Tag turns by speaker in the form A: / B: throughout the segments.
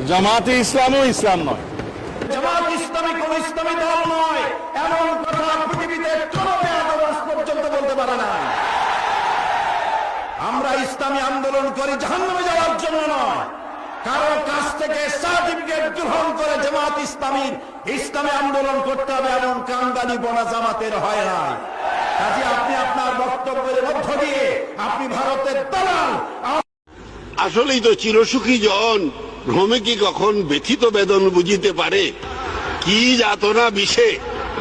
A: জামাতে ইসলামও ইসলাম নয়।
B: জামাত ইসলামী কোন ইসলামী দল নয়, এমন কথা পৃথিবীতে কোন আজ পর্যন্ত বলতে পারে না। আমরা ইসলামী আন্দোলন করি জাহান্নামে যাওয়ার জন্য নয়, কারো কাছ থেকে সার্টিফিকেট গ্রহণ করে জামাত ইসলামীর ইসলামী আন্দোলন করতে হবে এমন কাঙ্গালি বনা জামাতের হয় না। কাজে আপনি আপনার বক্তব্যের মধ্য দিয়ে আপনি ভারতের দালাল।
C: আসলেই তো চিরসুখী জন ভ্রমে কি কখন ব্যথিত বেদন বুঝিতে পারে, কি যাতনা বিষে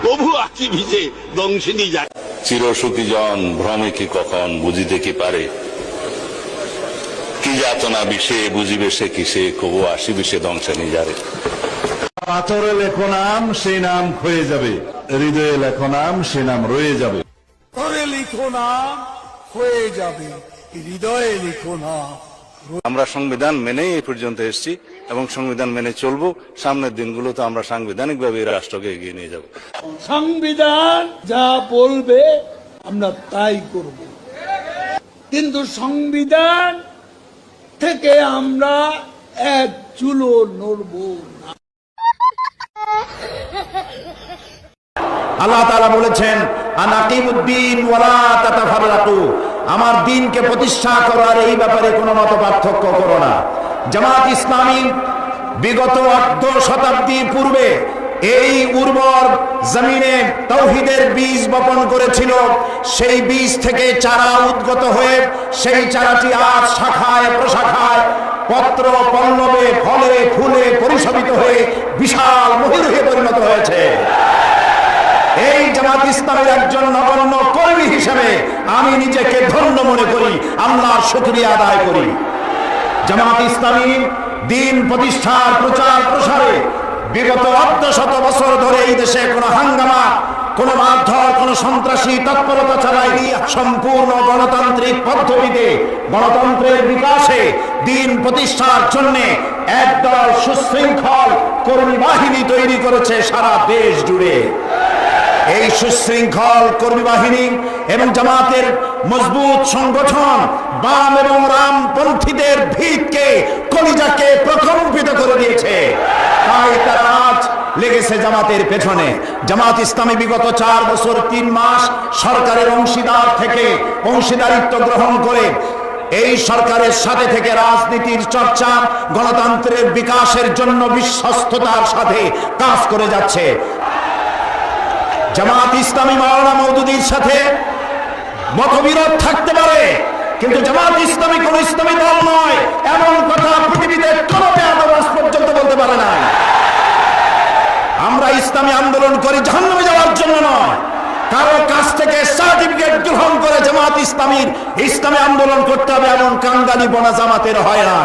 C: প্রভু আছি ভিজে দংশিনী যায়।
D: চিরসুখী জন ভ্রমে কি কখন বুঝিতে কি পারে, কি যাতনা বিষে বুঝিবে সে কিসে কবু আসিবে সে দংশিনী যারে।
A: পাথরে লেখো নাম সেই নাম ক্ষয়ে যাবে, হৃদয়ে লেখো নাম সে নাম রয়ে যাবে।
E: পাথরে লিখো নাম হয়ে যাবে, হৃদয়ে লিখো নাম।
D: আমরা সংবিধান মেনেই এই পর্যন্ত এসেছি এবং সংবিধান মেনে চলবো। সামনের দিনগুলোতে আমরা সাংবিধানিকভাবে এই রাষ্ট্রকে এগিয়ে নিয়ে যাব।
E: সংবিধান যা বলবে আমরা তাই করব, কিন্তু সংবিধান থেকে আমরা এক চুলো নড়ব না।
B: আল্লাহ তাআলা বলেছেন আনাকিমুদ্দিন ওয়ালা তাতাফাররাকু, আমার দ্বীনকে প্রতিষ্ঠা করো আর এই ব্যাপারে কোনো মত পার্থক্য করো না। জামাত ইসলামী বিগত 8 শতাব্দী পূর্বে এই উর্বর জমিনে তাওহীদের বীজ বপন করেছিল। সেই বীজ থেকে চারা উদ্গত হয়ে সেই চারাটি আজ শাখায় প্রশাখায় পত্র পল্লবে ফলে ফুলে পরিশোভিত হয়ে বিশাল মহিরুহে পরিণত হয়েছে। এই জামাত ইসলামের একজন নগণ্য কর্মী হিসেবে আমি নিজেকে ধন্য মনে করি, আল্লাহর শুকরিয়া আদায় করি। জামাত ইসলামী দ্বীন প্রতিষ্ঠার প্রচার প্রসারে বিগত 800 বছর ধরে এই দেশে কোনো হাঙ্গামা, কোনো মারধর, কোনো সন্ত্রাসী তৎপরতা চালায়নি। সম্পূর্ণ গণতান্ত্রিক পদ্ধতিতে গণতন্ত্রের বিকাশে দ্বীন প্রতিষ্ঠার জন্য একদল সুশৃঙ্খল কর্মী বাহিনী তৈরি করেছে সারা দেশ জুড়ে। এই সুশৃঙ্খল কর্মী বাহিনী এবং জামাতের মজবুত সংগঠন বাম এবং রামপন্থীদের ভিতকে কলিজাকে প্রকম্পিত করে দিয়েছে। তাই তারা আজ লেগেছে জামাতের পেছনে। জামাত ইসলামী বিগত 4 বছর 3 মাস সরকারের অংশীদার থেকে অংশীদারিত্ব গ্রহণ করে এই সরকারের সাথে থেকে রাজনীতির চর্চা, গণতন্ত্রের বিকাশের জন্য বিশ্বস্ততার সাথে কাজ করে যাচ্ছে। জামাত ইসলামী মাওলানা মওদুদীর সাথে মতবিরোধ থাকতে পারে, কিন্তু জামাত ইসলামী কোন ইসলামী দল নয়, এমন কথা পৃথিবীতে কোন আজ পর্যন্ত বলতে পারে না। আমরা ইসলামী আন্দোলন করি জাহান্নামে যাওয়ার জন্য নয়, কারো কাছ থেকে সার্টিফিকেট গ্রহণ করে জামাত ইসলামীর ইসলামী আন্দোলন করতে হবে এমন কাঙ্গালি বনা জামাতের হয় না।